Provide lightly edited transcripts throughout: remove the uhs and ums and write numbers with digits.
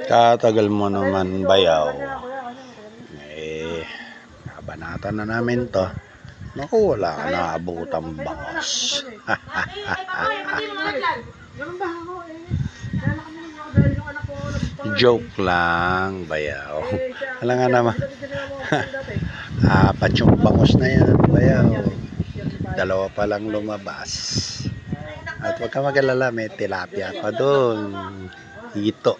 Tatagal mo naman, bayaw. Nabanatan na namin to. Naku, wala ka naabutang bangos. Joke lang, bayaw. Wala nga naman. Apat yung bangos na yan, bayaw. Dalawa pa lang lumabas. At huwag ka mag-alala, may tilapia pa doon. Hito.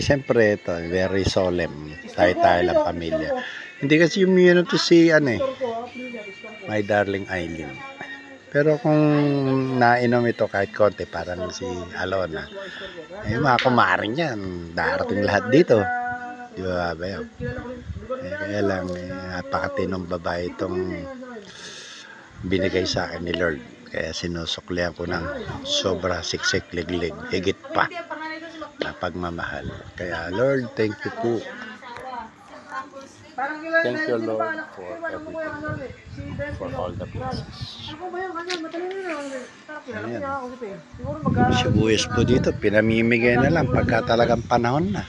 Siyempre ito, very solemn. Tayo lang pamilya. Hindi kasi yung yun to si My Darling Eileen. Pero kung nainom ito kahit konti, parang si Alona, mga kumaring yan, darating lahat dito. Di ba, bayaw? Kaya lang, napakatinong babae itong binigay sa akin ni Lord. Kaya sinusuklihan ko ng sobra siksik, liglig, higit pa na pagmamahal. Kaya Lord, thank you po. Thank you, Lord, for everything, for all the blessings. Ayan. Sibuyas po dito, pinamimigay na lang pagka talagang panahon na.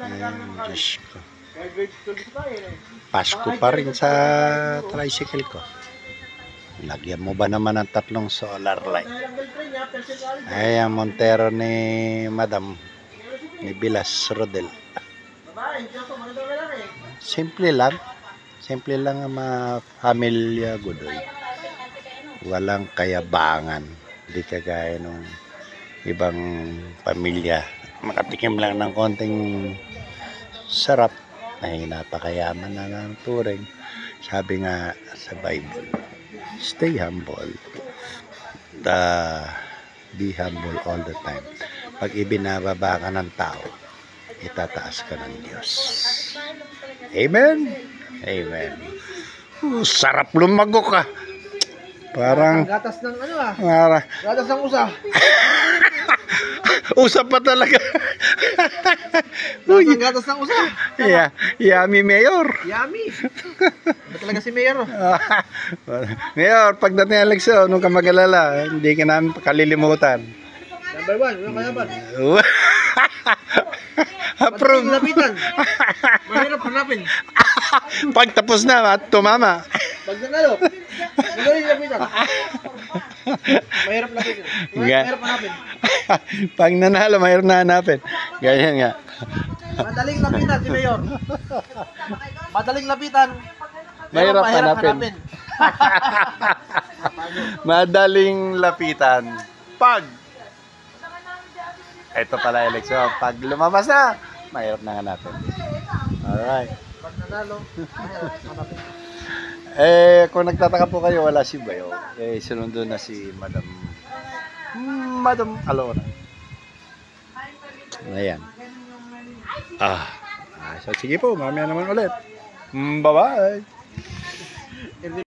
Ayan, Diyos ko. Pasko pa rin sa tricycle ko. Lagyan mo ba naman ng 3 solar light? Ay, ang Montero ni Madam, ni Bilas Rodel. Simple lang ang mga pamilya Godoy. Walang kayabangan, hindi kagaya ng ibang pamilya. Makatikim lang ng konting sarap ay napakayaman na ng turing. Sabi nga sa Bible, stay humble, be humble all the time. Pag ibinababa ka ng tao, itataas ka ng Diyos. Amen? Amen. Sarap lumago ka. Parang gatas ng gatas ng usa. Usa pa talaga. Gatas ng usa. Yeah, yummy, Mayor. Yummy. Ba talaga si Mayor? Mayor, pagdating ng eleksyon, nung ka mag-alala, hindi ka namin kalilimutan. Number 1, yung kayaban. Approve. Lapitan. Mahirap hanapin. Pag tapos na, tumama. Pag nanalo, magaling lapitan. Mahirap lapitan. Mahirap hanapin. Pag nanalo, mahirap na hanapin. Ganyan nga. Madaling lapitan si Mayor. Madaling lapitan. Mahirap hanapin. Madaling lapitan. Pag ito pala eleksyon. Pag lumabas na, mahirap na hanapin. Alright. Pag nanalo, mahirap hanapin. Kung nagtataka po kayo, wala si Bayo. Sinundo na si Madam Alona. Ayan. So sige po, mamaya naman ulit. Bye-bye.